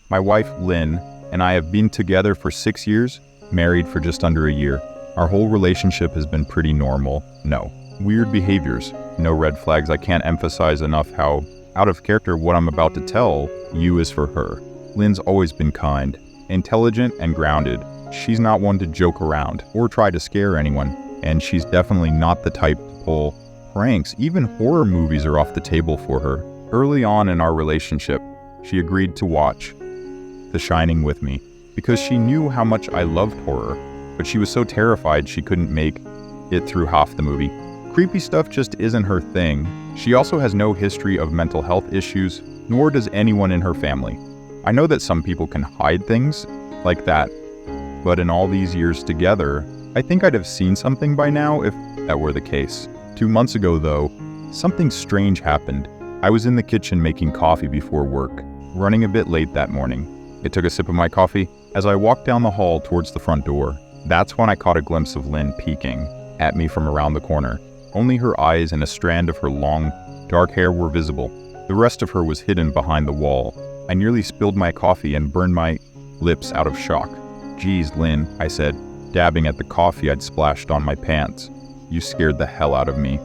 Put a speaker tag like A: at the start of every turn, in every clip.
A: My wife, Lynn, and I have been together for 6 years, married for just under a year. Our whole relationship has been pretty normal. No weird behaviors, no red flags. I can't emphasize enough how out of character what I'm about to tell you is for her. Lynn's always been kind, intelligent, and grounded. She's not one to joke around or try to scare anyone, and she's definitely not the type to pull pranks. Even horror movies are off the table for her. Early on in our relationship, she agreed to watch The Shining with me because she knew how much I loved horror, but she was so terrified she couldn't make it through half the movie. Creepy stuff just isn't her thing. She also has no history of mental health issues, nor does anyone in her family. I know that some people can hide things like that, but in all these years together, I think I'd have seen something by now if that were the case. 2 months ago, though, something strange happened. I was in the kitchen making coffee before work, running a bit late that morning. I took a sip of my coffee as I walked down the hall towards the front door. That's when I caught a glimpse of Lynn peeking at me from around the corner. Only her eyes and a strand of her long, dark hair were visible. The rest of her was hidden behind the wall. I nearly spilled my coffee and burned my lips out of shock. "Geez, Lynn," I said, dabbing at the coffee I'd splashed on my pants. "You scared the hell out of me."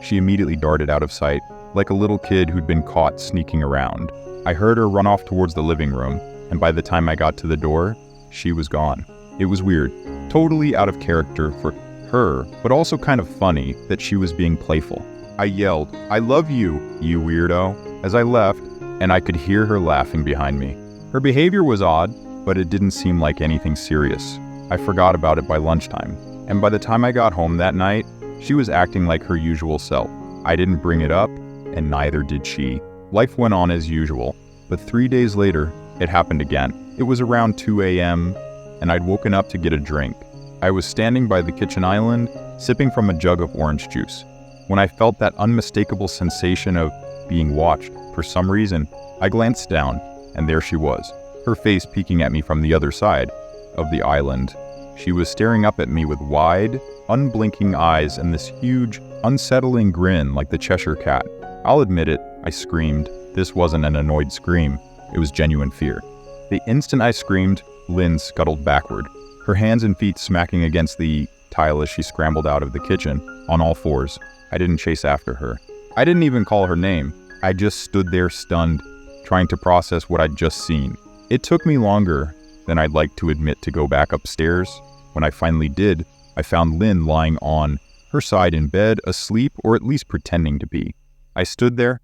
A: She immediately darted out of sight, like a little kid who'd been caught sneaking around. I heard her run off towards the living room, and by the time I got to the door, she was gone. It was weird, totally out of character for her, but also kind of funny that she was being playful. I yelled, "I love you, you weirdo," as I left, and I could hear her laughing behind me. Her behavior was odd, but it didn't seem like anything serious. I forgot about it by lunchtime, and by the time I got home that night, she was acting like her usual self. I didn't bring it up, and neither did she. Life went on as usual, but 3 days later, it happened again. It was around 2 a.m., and I'd woken up to get a drink. I was standing by the kitchen island, sipping from a jug of orange juice, when I felt that unmistakable sensation of being watched. For some reason, I glanced down, and there she was, her face peeking at me from the other side of the island. She was staring up at me with wide, unblinking eyes and this huge, unsettling grin like the Cheshire Cat. I'll admit it, I screamed. This wasn't an annoyed scream, it was genuine fear. The instant I screamed, Lynn scuttled backward, her hands and feet smacking against the tile as she scrambled out of the kitchen, on all fours. I didn't chase after her. I didn't even call her name. I just stood there stunned, trying to process what I'd just seen. It took me longer than I'd like to admit to go back upstairs. When I finally did, I found Lynn lying on her side in bed, asleep, or at least pretending to be. I stood there,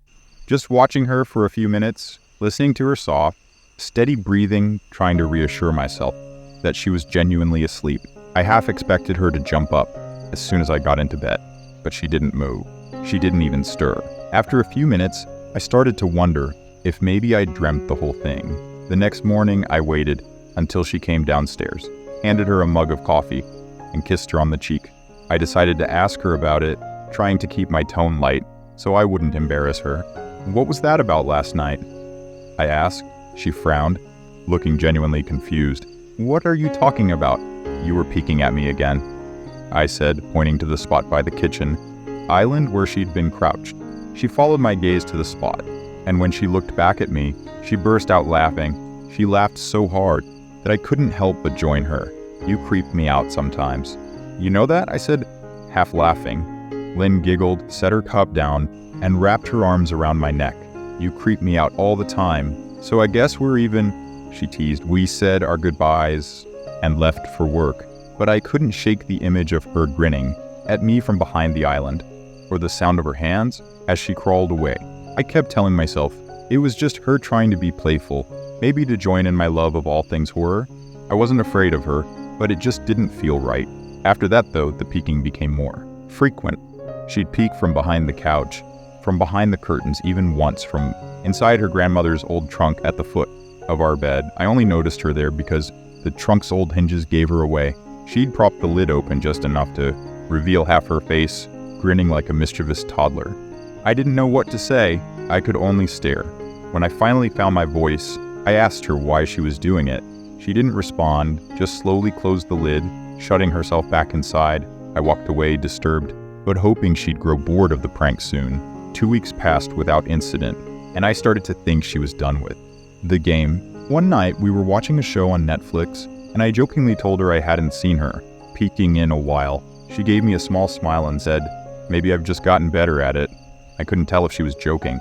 A: just watching her for a few minutes, listening to her soft, steady breathing, trying to reassure myself that she was genuinely asleep. I half expected her to jump up as soon as I got into bed, but she didn't move. She didn't even stir. After a few minutes, I started to wonder if maybe I dreamt the whole thing. The next morning, I waited until she came downstairs, handed her a mug of coffee, and kissed her on the cheek. I decided to ask her about it, trying to keep my tone light so I wouldn't embarrass her. "What was that about last night?" I asked. She frowned, looking genuinely confused. "What are you talking about?" "You were peeking at me again," I said, pointing to the spot by the kitchen island where she'd been crouched. She followed my gaze to the spot, and when she looked back at me, she burst out laughing. She laughed so hard that I couldn't help but join her. "You creep me out sometimes." "You know that?" I said, half laughing. Lynn giggled, set her cup down, and wrapped her arms around my neck. "You creep me out all the time, so I guess we're even," she teased. We said our goodbyes and left for work, but I couldn't shake the image of her grinning at me from behind the island, or the sound of her hands as she crawled away. I kept telling myself it was just her trying to be playful, maybe to join in my love of all things horror. I wasn't afraid of her, but it just didn't feel right. After that, though, the peeking became more frequent. She'd peek from behind the couch, from behind the curtains, even once from inside her grandmother's old trunk at the foot of our bed. I only noticed her there because the trunk's old hinges gave her away. She'd propped the lid open just enough to reveal half her face, grinning like a mischievous toddler. I didn't know what to say. I could only stare. When I finally found my voice, I asked her why she was doing it. She didn't respond, just slowly closed the lid, shutting herself back inside. I walked away, disturbed, but hoping she'd grow bored of the prank soon. 2 weeks passed without incident, and I started to think she was done with the game. One night, we were watching a show on Netflix, and I jokingly told her I hadn't seen her, peeking in a while. She gave me a small smile and said, "Maybe I've just gotten better at it." I couldn't tell if she was joking.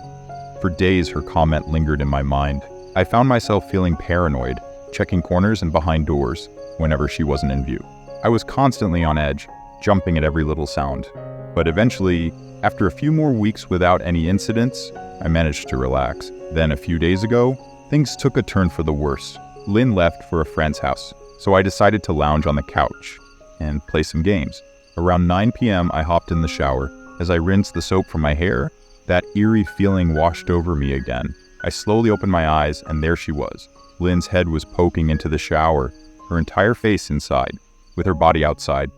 A: For days, her comment lingered in my mind. I found myself feeling paranoid, checking corners and behind doors whenever she wasn't in view. I was constantly on edge, jumping at every little sound. But eventually, after a few more weeks without any incidents, I managed to relax. Then a few days ago, things took a turn for the worse. Lynn left for a friend's house, so I decided to lounge on the couch and play some games. Around 9 p.m., I hopped in the shower. As I rinsed the soap from my hair, that eerie feeling washed over me again. I slowly opened my eyes, and there she was. Lynn's head was poking into the shower, her entire face inside, with her body outside.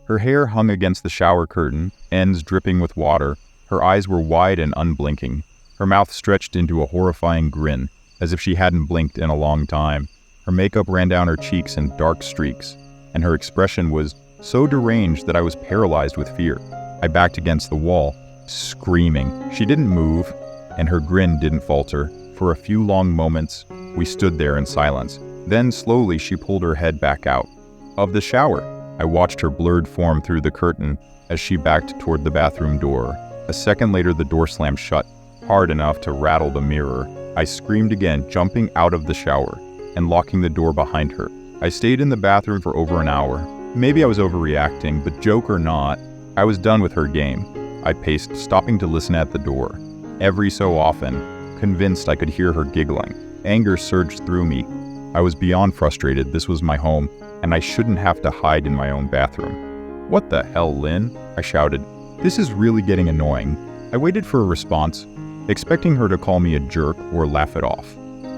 A: Her hair hung against the shower curtain, ends dripping with water. Her eyes were wide and unblinking. Her mouth stretched into a horrifying grin, as if she hadn't blinked in a long time. Her makeup ran down her cheeks in dark streaks, and her expression was so deranged that I was paralyzed with fear. I backed against the wall, screaming. She didn't move, and her grin didn't falter. For a few long moments, we stood there in silence. Then slowly she pulled her head back out of the shower. I watched her blurred form through the curtain as she backed toward the bathroom door. A second later, the door slammed shut, hard enough to rattle the mirror. I screamed again, jumping out of the shower and locking the door behind her. I stayed in the bathroom for over an hour. Maybe I was overreacting, but joke or not, I was done with her game. I paced, stopping to listen at the door. Every so often, convinced I could hear her giggling. Anger surged through me. I was beyond frustrated. This was my home, and I shouldn't have to hide in my own bathroom. "What the hell, Lynn?" I shouted. "This is really getting annoying." I waited for a response, expecting her to call me a jerk or laugh it off.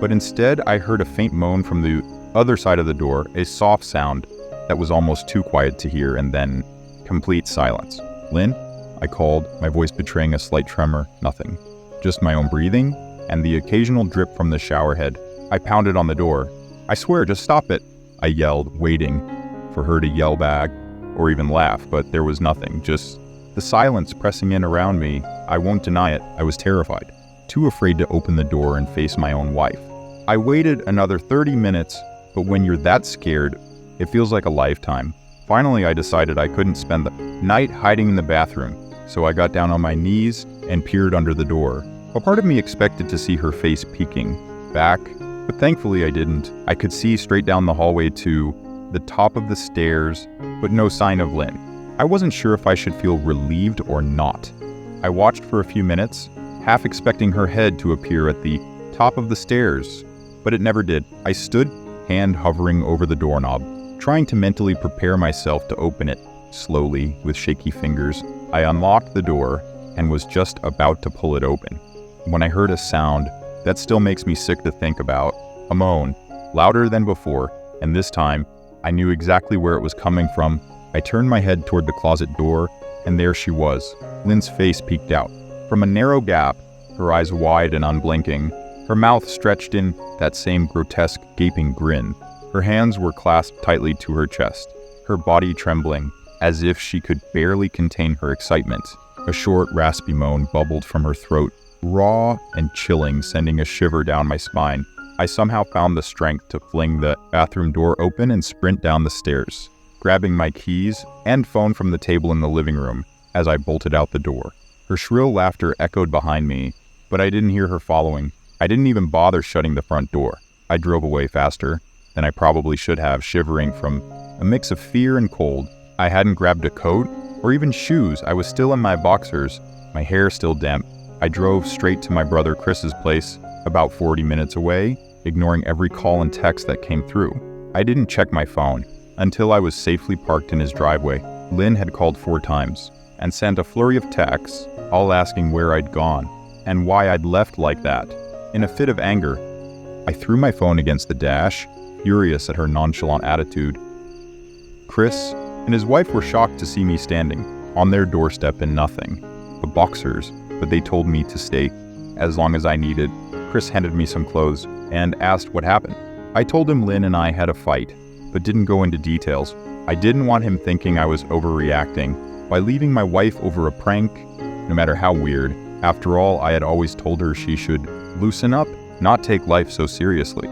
A: But instead, I heard a faint moan from the other side of the door, a soft sound that was almost too quiet to hear, and then complete silence. "Lynn?" I called, my voice betraying a slight tremor. Nothing. Just my own breathing and the occasional drip from the shower head. I pounded on the door. "I swear, just stop it," I yelled, waiting for her to yell back or even laugh, but there was nothing, just the silence pressing in around me. I won't deny it, I was terrified, too afraid to open the door and face my own wife. I waited another 30 minutes, but when you're that scared, it feels like a lifetime. Finally, I decided I couldn't spend the night hiding in the bathroom, so I got down on my knees and peered under the door. A part of me expected to see her face peeking back, but thankfully I didn't. I could see straight down the hallway to the top of the stairs, but no sign of Lynn. I wasn't sure if I should feel relieved or not. I watched for a few minutes, half expecting her head to appear at the top of the stairs, but it never did. I stood, hand hovering over the doorknob, trying to mentally prepare myself to open it. Slowly, with shaky fingers, I unlocked the door and was just about to pull it open when I heard a sound that still makes me sick to think about. A moan, louder than before, and this time, I knew exactly where it was coming from. I turned my head toward the closet door, and there she was. Lynn's face peeked out. From a narrow gap, her eyes wide and unblinking, her mouth stretched in that same grotesque, gaping grin. Her hands were clasped tightly to her chest, her body trembling, as if she could barely contain her excitement. A short, raspy moan bubbled from her throat, raw and chilling, sending a shiver down my spine. I somehow found the strength to fling the bathroom door open and sprint down the stairs, grabbing my keys and phone from the table in the living room as I bolted out the door. Her shrill laughter echoed behind me, but I didn't hear her following. I didn't even bother shutting the front door. I drove away faster than I probably should have, shivering from a mix of fear and cold. I hadn't grabbed a coat or even shoes. I was still in my boxers, my hair still damp. I drove straight to my brother Chris's place, about 40 minutes away, ignoring every call and text that came through. I didn't check my phone until I was safely parked in his driveway. Lynn had called 4 times and sent a flurry of texts, all asking where I'd gone and why I'd left like that. In a fit of anger, I threw my phone against the dash, furious at her nonchalant attitude. Chris and his wife were shocked to see me standing on their doorstep in nothing but boxers, but they told me to stay as long as I needed. Chris handed me some clothes and asked what happened. I told him Lynn and I had a fight, but didn't go into details. I didn't want him thinking I was overreacting by leaving my wife over a prank, no matter how weird. After all, I had always told her she should loosen up, not take life so seriously.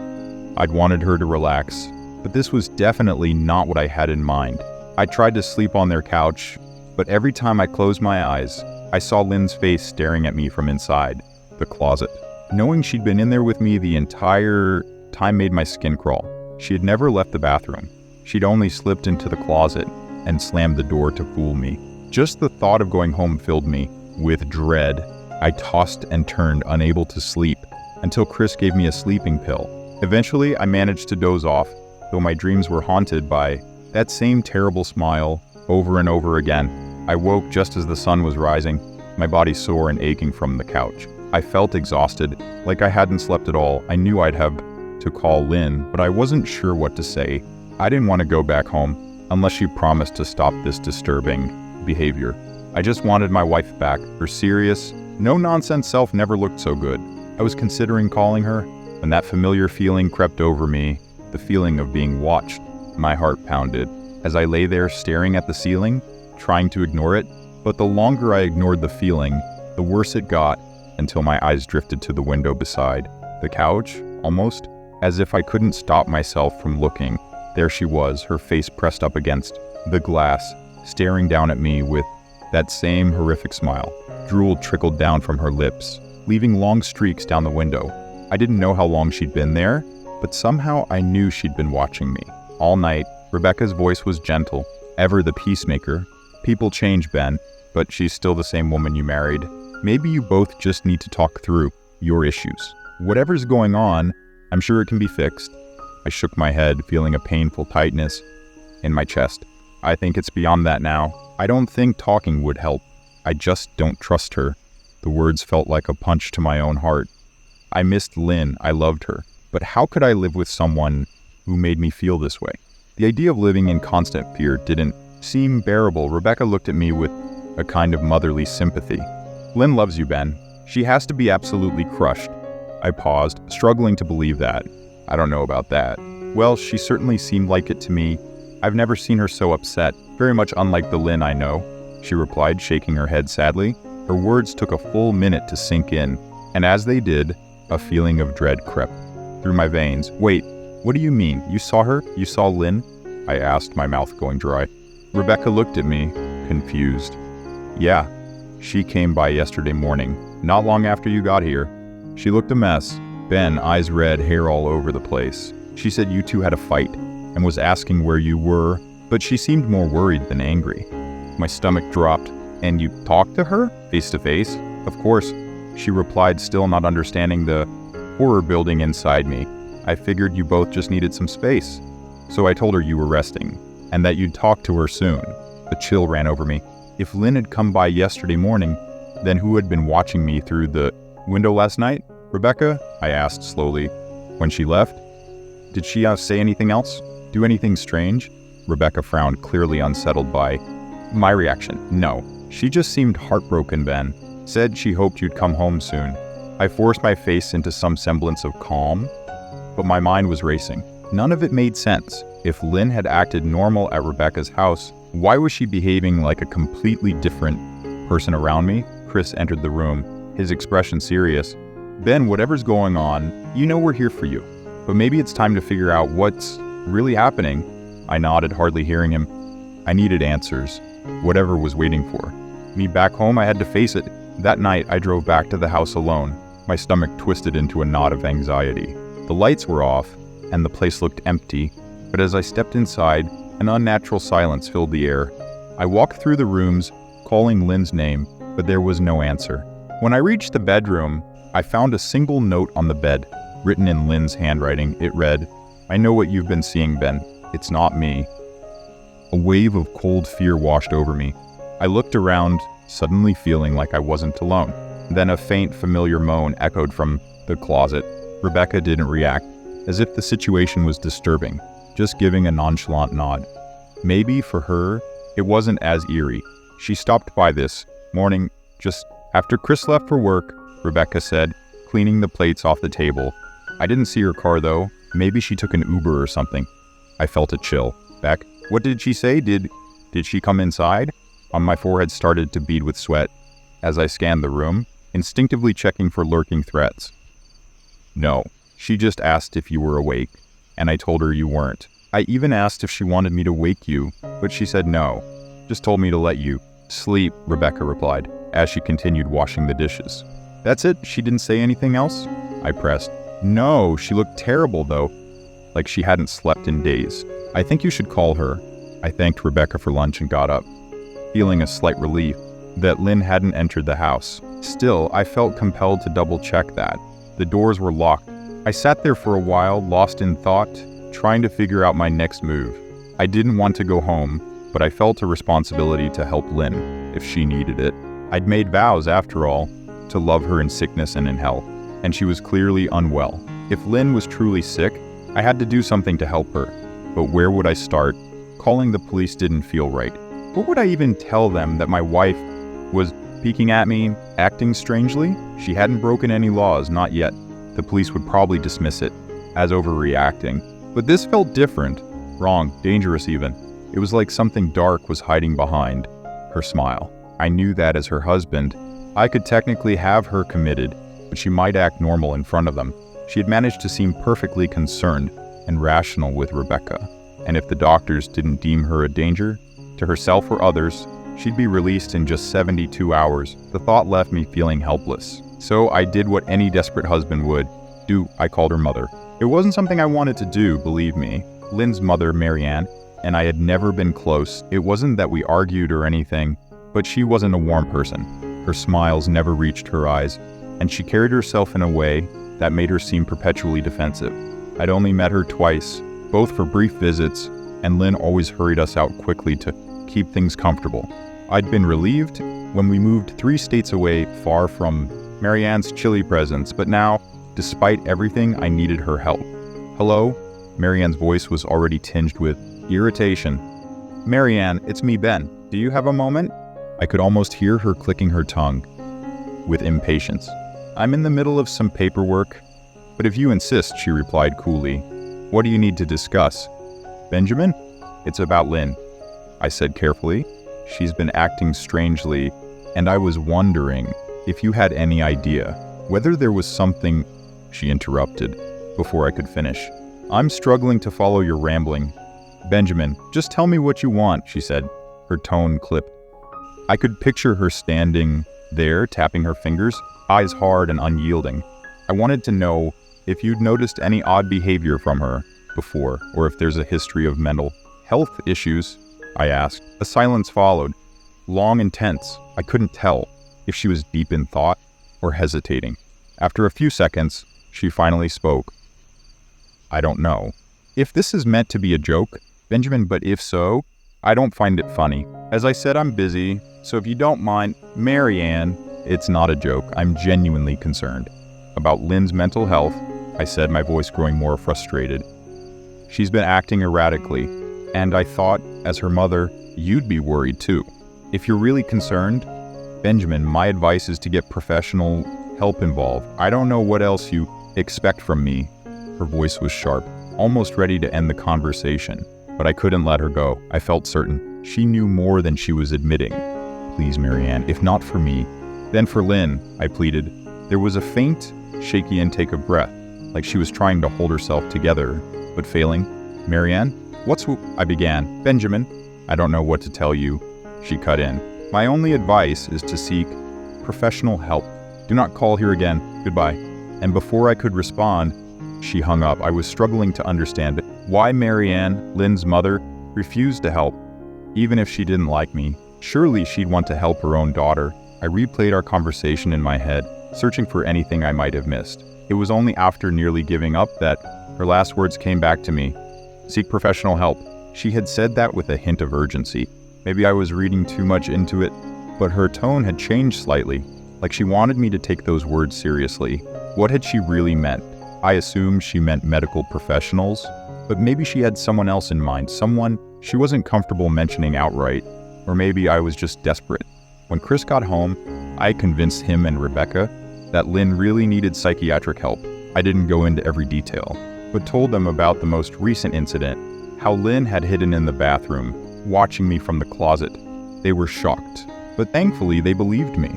A: I'd wanted her to relax, but this was definitely not what I had in mind. I tried to sleep on their couch, but every time I closed my eyes, I saw Lynn's face staring at me from inside the closet. Knowing she'd been in there with me the entire time made my skin crawl. She had never left the bathroom. She'd only slipped into the closet and slammed the door to fool me. Just the thought of going home filled me with dread. I tossed and turned, unable to sleep, until Chris gave me a sleeping pill. Eventually, I managed to doze off, though my dreams were haunted by that same terrible smile over and over again. I woke just as the sun was rising, my body sore and aching from the couch. I felt exhausted, like I hadn't slept at all. I knew I'd have to call Lynn, but I wasn't sure what to say. I didn't want to go back home unless she promised to stop this disturbing behavior. I just wanted my wife back. Her serious, no-nonsense self never looked so good. I was considering calling her when that familiar feeling crept over me, the feeling of being watched. My heart pounded as I lay there staring at the ceiling, trying to ignore it, but the longer I ignored the feeling, the worse it got, until my eyes drifted to the window beside the couch, almost as if I couldn't stop myself from looking. There she was, her face pressed up against the glass, staring down at me with that same horrific smile. Drool trickled down from her lips, leaving long streaks down the window. I didn't know how long she'd been there, but somehow I knew she'd been watching me. All night, Rebecca's voice was gentle, ever the peacemaker. People change, Ben, but she's still the same woman you married. Maybe you both just need to talk through your issues. Whatever's going on, I'm sure it can be fixed. I shook my head, feeling a painful tightness in my chest. I think it's beyond that now. I don't think talking would help. I just don't trust her. The words felt like a punch to my own heart. I missed Lynn. I loved her. But how could I live with someone who made me feel this way? The idea of living in constant fear didn't seem bearable. Rebecca looked at me with a kind of motherly sympathy. Lynn loves you, Ben. She has to be absolutely crushed. I paused, struggling to believe that. I don't know about that. Well, she certainly seemed like it to me. I've never seen her so upset, very much unlike the Lynn I know, she replied, shaking her head sadly. Her words took a full minute to sink in, and as they did, a feeling of dread crept through my veins. Wait, what do you mean? You saw her? You saw Lynn? I asked, my mouth going dry. Rebecca looked at me, confused. Yeah, she came by yesterday morning, not long after you got here. She looked a mess. Ben, eyes red, hair all over the place. She said you two had a fight and was asking where you were, but she seemed more worried than angry. My stomach dropped. And you talked to her? Face to face? Of course, she replied, still not understanding the horror building inside me. I figured you both just needed some space. So I told her you were resting, and that you'd talk to her soon. A chill ran over me. If Lynn had come by yesterday morning, then who had been watching me through the window last night? Rebecca? I asked slowly. When she left? Did she say anything else? Do anything strange? Rebecca frowned, clearly unsettled by my reaction. No. She just seemed heartbroken, Ben. Said she hoped you'd come home soon. I forced my face into some semblance of calm, but my mind was racing. None of it made sense. If Lynn had acted normal at Rebecca's house, why was she behaving like a completely different person around me? Chris entered the room, his expression serious. Ben, whatever's going on, you know we're here for you. But maybe it's time to figure out what's really happening. I nodded, hardly hearing him. I needed answers. Whatever was waiting for me back home, I had to face it. That night, I drove back to the house alone, my stomach twisted into a knot of anxiety. The lights were off, and the place looked empty, but as I stepped inside, an unnatural silence filled the air. I walked through the rooms, calling Lynn's name, but there was no answer. When I reached the bedroom, I found a single note on the bed, written in Lynn's handwriting. It read, "I know what you've been seeing, Ben. It's not me." A wave of cold fear washed over me. I looked around, suddenly feeling like I wasn't alone. Then a faint, familiar moan echoed from the closet. Rebecca didn't react, as if the situation was disturbing, just giving a nonchalant nod. Maybe for her, it wasn't as eerie. She stopped by this morning just after Chris left for work, Rebecca said, cleaning the plates off the table. I didn't see her car though. Maybe she took an Uber or something. I felt a chill. Beck, what did she say? Did she come inside? My forehead started to bead with sweat as I scanned the room, instinctively checking for lurking threats. No, she just asked if you were awake. and I told her you weren't. I even asked if she wanted me to wake you, but she said no. Just told me to let you sleep, Rebecca replied, as she continued washing the dishes. That's it? She didn't say anything else? I pressed. No, she looked terrible though, like she hadn't slept in days. I think you should call her. I thanked Rebecca for lunch and got up, feeling a slight relief that Lynn hadn't entered the house. Still, I felt compelled to double-check that. The doors were locked. I sat there for a while, lost in thought, trying to figure out my next move. I didn't want to go home, but I felt a responsibility to help Lynn if she needed it. I'd made vows, after all, to love her in sickness and in health, and she was clearly unwell. If Lynn was truly sick, I had to do something to help her. But where would I start? Calling the police didn't feel right. What would I even tell them? That my wife was peeking at me, acting strangely? She hadn't broken any laws, not yet. The police would probably dismiss it as overreacting. But this felt different. Wrong, dangerous even. It was like something dark was hiding behind her smile. I knew that as her husband, I could technically have her committed, but she might act normal in front of them. She had managed to seem perfectly concerned and rational with Rebecca, and if the doctors didn't deem her a danger to herself or others, she'd be released in just 72 hours. The thought left me feeling helpless. So I did what any desperate husband would do. I called her mother. It wasn't something I wanted to do, believe me. Lynn's mother, Marianne, and I had never been close. It wasn't that we argued or anything, but she wasn't a warm person. Her smiles never reached her eyes, and she carried herself in a way that made her seem perpetually defensive. I'd only met her twice, both for brief visits, and Lynn always hurried us out quickly to keep things comfortable. I'd been relieved when we moved 3 states away, far from Marianne's chilly presence, but now, despite everything, I needed her help. Hello? Marianne's voice was already tinged with irritation. Marianne, it's me, Ben. Do you have a moment? I could almost hear her clicking her tongue with impatience. I'm in the middle of some paperwork, but if you insist, she replied coolly. What do you need to discuss? Benjamin? It's about Lynn, I said carefully. She's been acting strangely, and I was wondering if you had any idea whether there was something. She interrupted before I could finish. I'm struggling to follow your rambling. Benjamin, just tell me what you want, she said, her tone clipped. I could picture her standing there, tapping her fingers, eyes hard and unyielding. I wanted to know if you'd noticed any odd behavior from her before, or if there's a history of mental health issues, I asked. A silence followed, long and tense. I couldn't tell if she was deep in thought or hesitating. After a few seconds, she finally spoke. I don't know. If this is meant to be a joke, Benjamin, but if so, I don't find it funny. As I said, I'm busy, so if you don't mind, Marianne, it's not a joke. I'm genuinely concerned about Lynn's mental health, I said, my voice growing more frustrated. She's been acting erratically, and I thought, as her mother, you'd be worried too. If you're really concerned, Benjamin, my advice is to get professional help involved. I don't know what else you expect from me. Her voice was sharp, almost ready to end the conversation, but I couldn't let her go. I felt certain she knew more than she was admitting. Please, Marianne, if not for me, then for Lynn, I pleaded. There was a faint, shaky intake of breath, like she was trying to hold herself together, but failing. Marianne, I began. Benjamin, I don't know what to tell you, she cut in. My only advice is to seek professional help. Do not call here again. Goodbye. And before I could respond, she hung up. I was struggling to understand why Marianne, Lynn's mother, refused to help, even if she didn't like me. Surely she'd want to help her own daughter. I replayed our conversation in my head, searching for anything I might have missed. It was only after nearly giving up that her last words came back to me. Seek professional help. She had said that with a hint of urgency. Maybe I was reading too much into it, but her tone had changed slightly, like she wanted me to take those words seriously. What had she really meant? I assumed she meant medical professionals, but maybe she had someone else in mind, someone she wasn't comfortable mentioning outright, or maybe I was just desperate. When Chris got home, I convinced him and Rebecca that Lynn really needed psychiatric help. I didn't go into every detail, but told them about the most recent incident, how Lynn had hidden in the bathroom, watching me from the closet. They were shocked, but thankfully they believed me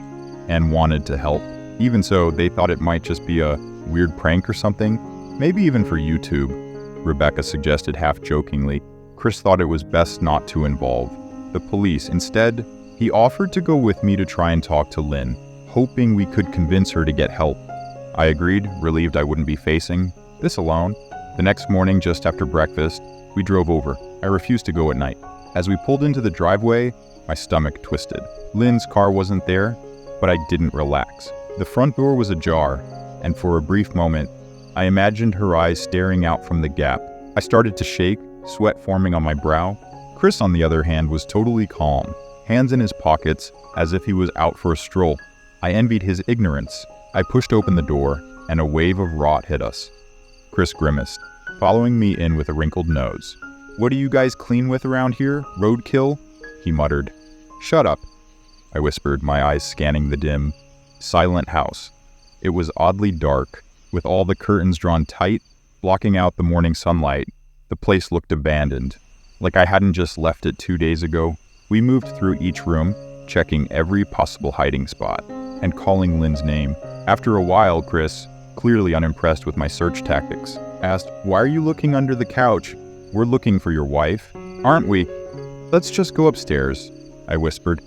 A: and wanted to help. Even so, they thought it might just be a weird prank or something, maybe even for YouTube. Rebecca suggested half-jokingly. Chris thought it was best not to involve the police. Instead, he offered to go with me to try and talk to Lynn, hoping we could convince her to get help. I agreed, relieved I wouldn't be facing this alone. The next morning, just after breakfast, we drove over. I refused to go at night. As we pulled into the driveway, my stomach twisted. Lynn's car wasn't there, but I didn't relax. The front door was ajar, and for a brief moment, I imagined her eyes staring out from the gap. I started to shake, sweat forming on my brow. Chris, on the other hand, was totally calm, hands in his pockets, as if he was out for a stroll. I envied his ignorance. I pushed open the door, and a wave of rot hit us. Chris grimaced, following me in with a wrinkled nose. "What do you guys clean with around here? Roadkill?" he muttered. "Shut up," I whispered, my eyes scanning the dim, silent house. It was oddly dark, with all the curtains drawn tight, blocking out the morning sunlight. The place looked abandoned, like I hadn't just left it 2 days ago. We moved through each room, checking every possible hiding spot, and calling Lynn's name. After a while, Chris, clearly unimpressed with my search tactics, asked, "Why are you looking under the couch?" "We're looking for your wife, aren't we?" "Let's just go upstairs," I whispered,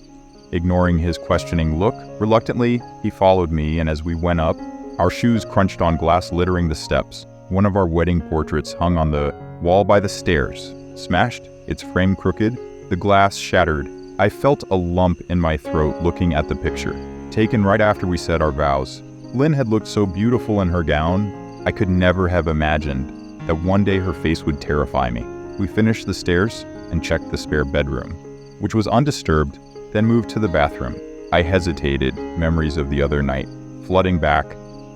A: ignoring his questioning look. Reluctantly, he followed me, and as we went up, our shoes crunched on glass littering the steps. One of our wedding portraits hung on the wall by the stairs, smashed, its frame crooked, the glass shattered. I felt a lump in my throat looking at the picture, taken right after we said our vows. Lynn had looked so beautiful in her gown, I could never have imagined that one day her face would terrify me. We finished the stairs and checked the spare bedroom, which was undisturbed, then moved to the bathroom. I hesitated, memories of the other night flooding back.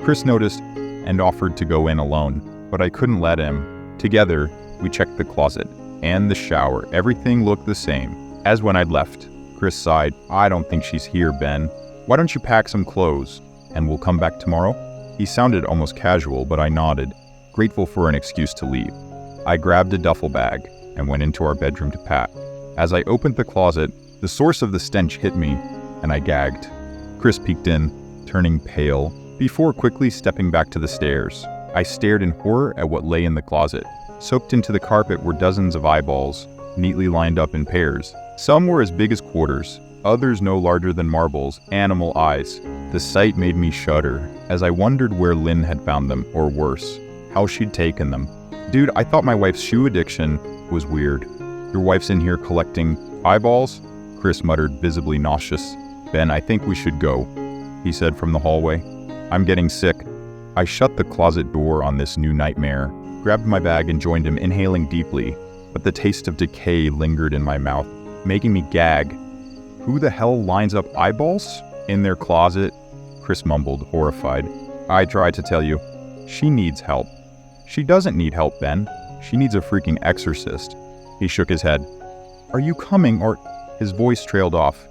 A: Chris noticed and offered to go in alone, but I couldn't let him. Together, we checked the closet and the shower. Everything looked the same as when I'd left. Chris sighed. "I don't think she's here, Ben. Why don't you pack some clothes, and we'll come back tomorrow?" He sounded almost casual, but I nodded, grateful for an excuse to leave. I grabbed a duffel bag and went into our bedroom to pack. As I opened the closet, the source of the stench hit me, and I gagged. Chris peeked in, turning pale, before quickly stepping back to the stairs. I stared in horror at what lay in the closet. Soaked into the carpet were dozens of eyeballs, neatly lined up in pairs. Some were as big as quarters, others no larger than marbles, animal eyes. The sight made me shudder, as I wondered where Lynn had found them, or worse, how she'd taken them. "Dude, I thought my wife's shoe addiction was weird. Your wife's in here collecting eyeballs?" Chris muttered, visibly nauseous. "Ben, I think we should go," he said from the hallway. "I'm getting sick." I shut the closet door on this new nightmare, grabbed my bag and joined him, inhaling deeply, but the taste of decay lingered in my mouth, making me gag. "Who the hell lines up eyeballs in their closet?" Chris mumbled, horrified. "I tried to tell you. She needs help." "She doesn't need help, Ben. She needs a freaking exorcist." He shook his head. "Are you coming or—" His voice trailed off,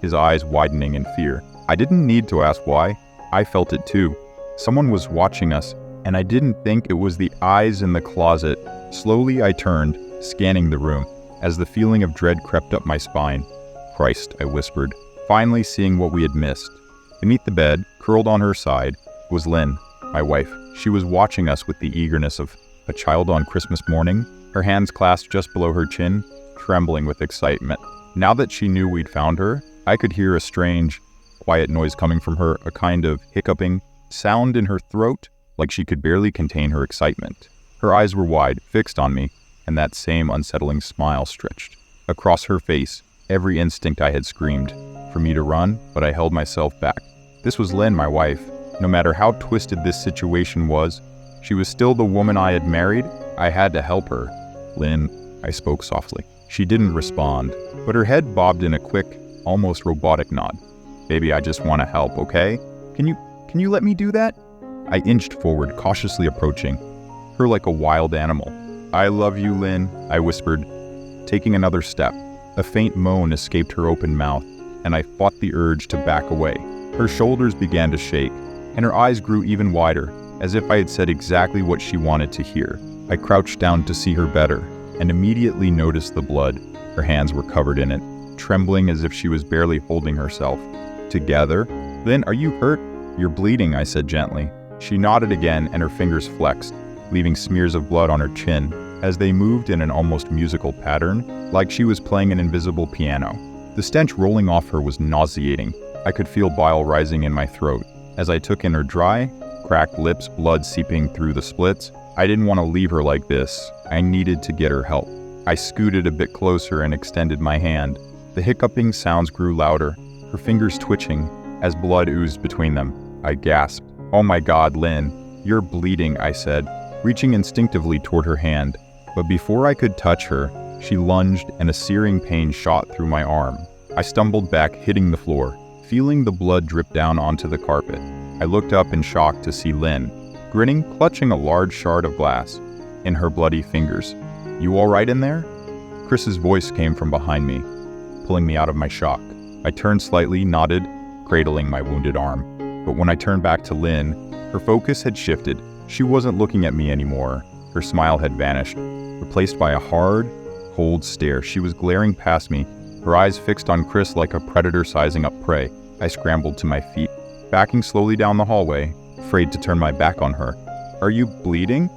A: his eyes widening in fear. I didn't need to ask why. I felt it too. Someone was watching us, and I didn't think it was the eyes in the closet. Slowly I turned, scanning the room, as the feeling of dread crept up my spine. "Christ," I whispered, finally seeing what we had missed. Beneath the bed, curled on her side, was Lynn, my wife. She was watching us with the eagerness of a child on Christmas morning, her hands clasped just below her chin, trembling with excitement. Now that she knew we'd found her, I could hear a strange, quiet noise coming from her, a kind of hiccuping sound in her throat, like she could barely contain her excitement. Her eyes were wide, fixed on me, and that same unsettling smile stretched across her face. Every instinct I had screamed for me to run, but I held myself back. This was Lynn, my wife. No matter how twisted this situation was, she was still the woman I had married. I had to help her. "Lynn," I spoke softly. She didn't respond, but her head bobbed in a quick, almost robotic nod. "Baby, I just want to help, okay? Can you let me do that?" I inched forward, cautiously approaching her like a wild animal. "I love you, Lynn," I whispered, taking another step. A faint moan escaped her open mouth, and I fought the urge to back away. Her shoulders began to shake, and her eyes grew even wider, as if I had said exactly what she wanted to hear. I crouched down to see her better, and immediately noticed the blood. Her hands were covered in it, trembling as if she was barely holding herself together. "Lynn, are you hurt?" "You're bleeding," I said gently. She nodded again, and her fingers flexed, leaving smears of blood on her chin, as they moved in an almost musical pattern, like she was playing an invisible piano. The stench rolling off her was nauseating. I could feel bile rising in my throat. As I took in her dry, cracked lips, blood seeping through the splits, I didn't want to leave her like this. I needed to get her help. I scooted a bit closer and extended my hand. The hiccuping sounds grew louder, her fingers twitching as blood oozed between them. I gasped. "Oh my God, Lynn, you're bleeding," I said, reaching instinctively toward her hand. But before I could touch her, she lunged and a searing pain shot through my arm. I stumbled back, hitting the floor, feeling the blood drip down onto the carpet. I looked up in shock to see Lynn, grinning, clutching a large shard of glass in her bloody fingers. "You all right in there?" Chris's voice came from behind me, pulling me out of my shock. I turned slightly, nodded, cradling my wounded arm. But when I turned back to Lynn, her focus had shifted. She wasn't looking at me anymore. Her smile had vanished, replaced by a hard, cold stare. She was glaring past me, her eyes fixed on Chris like a predator sizing up prey. I scrambled to my feet, backing slowly down the hallway, afraid to turn my back on her. "Are you bleeding?"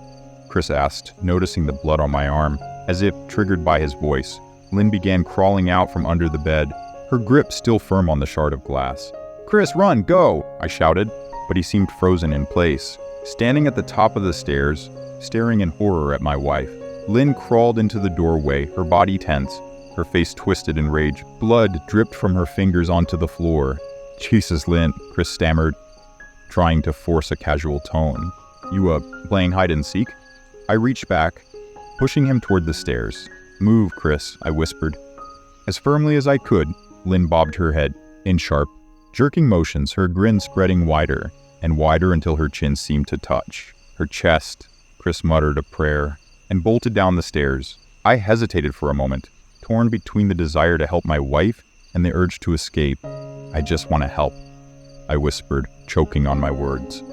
A: Chris asked, noticing the blood on my arm. As if triggered by his voice, Lynn began crawling out from under the bed, her grip still firm on the shard of glass. "Chris, run, go!" I shouted, but he seemed frozen in place, standing at the top of the stairs, staring in horror at my wife. Lynn crawled into the doorway, her body tense, her face twisted in rage. Blood dripped from her fingers onto the floor. "Jesus, Lynn," Chris stammered, trying to force a casual tone. You, playing hide and seek?" I reached back, pushing him toward the stairs. "Move, Chris," I whispered. As firmly as I could, Lynn bobbed her head, in sharp, jerking motions, her grin spreading wider and wider until her chin seemed to touch her chest. Chris muttered a prayer and bolted down the stairs. I hesitated for a moment, torn between the desire to help my wife and the urge to escape. "I just want to help," I whispered, choking on my words.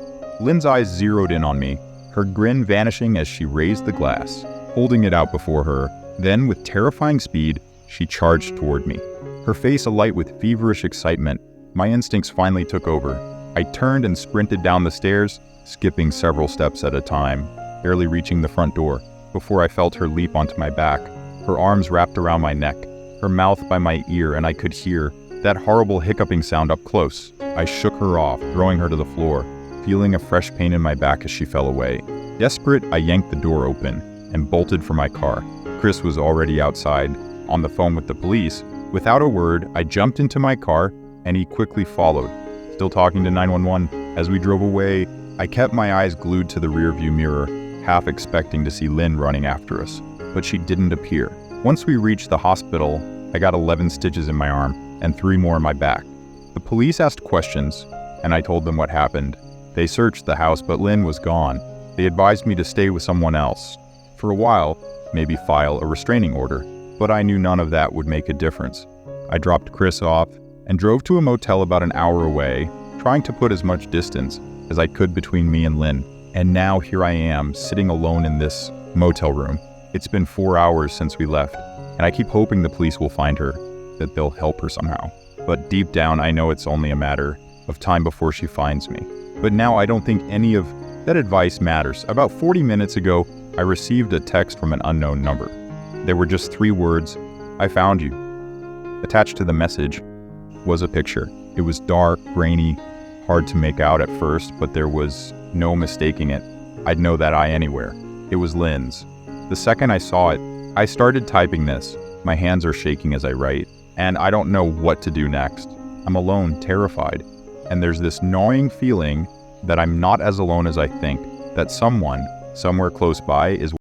A: Lynn's eyes zeroed in on me, her grin vanishing as she raised the glass, holding it out before her. Then, with terrifying speed, she charged toward me, her face alight with feverish excitement. My instincts finally took over. I turned and sprinted down the stairs, skipping several steps at a time, barely reaching the front door, before I felt her leap onto my back, her arms wrapped around my neck, her mouth by my ear, and I could hear that horrible hiccuping sound up close. I shook her off, throwing her to the floor, feeling a fresh pain in my back as she fell away. Desperate, I yanked the door open and bolted for my car. Chris was already outside, on the phone with the police. Without a word, I jumped into my car, and he quickly followed, still talking to 911. As we drove away, I kept my eyes glued to the rearview mirror, half expecting to see Lynn running after us, but she didn't appear. Once we reached the hospital, I got 11 stitches in my arm and 3 more in my back. The police asked questions, and I told them what happened. They searched the house, but Lynn was gone. They advised me to stay with someone else for a while, maybe file a restraining order, but I knew none of that would make a difference. I dropped Chris off and drove to a motel about an hour away, trying to put as much distance as I could between me and Lynn. And now here I am, sitting alone in this motel room. It's been 4 hours since we left, and I keep hoping the police will find her, that they'll help her somehow. But deep down, I know it's only a matter of time before she finds me. But now I don't think any of that advice matters. About 40 minutes ago, I received a text from an unknown number. There were just 3 words, "I found you." Attached to the message was a picture. It was dark, grainy, hard to make out at first, but there was no mistaking it. I'd know that eye anywhere. It was Lynn's. The second I saw it, I started typing this. My hands are shaking as I write, and I don't know what to do next. I'm alone, terrified, and there's this gnawing feeling that I'm not as alone as I think, that someone, somewhere close by, is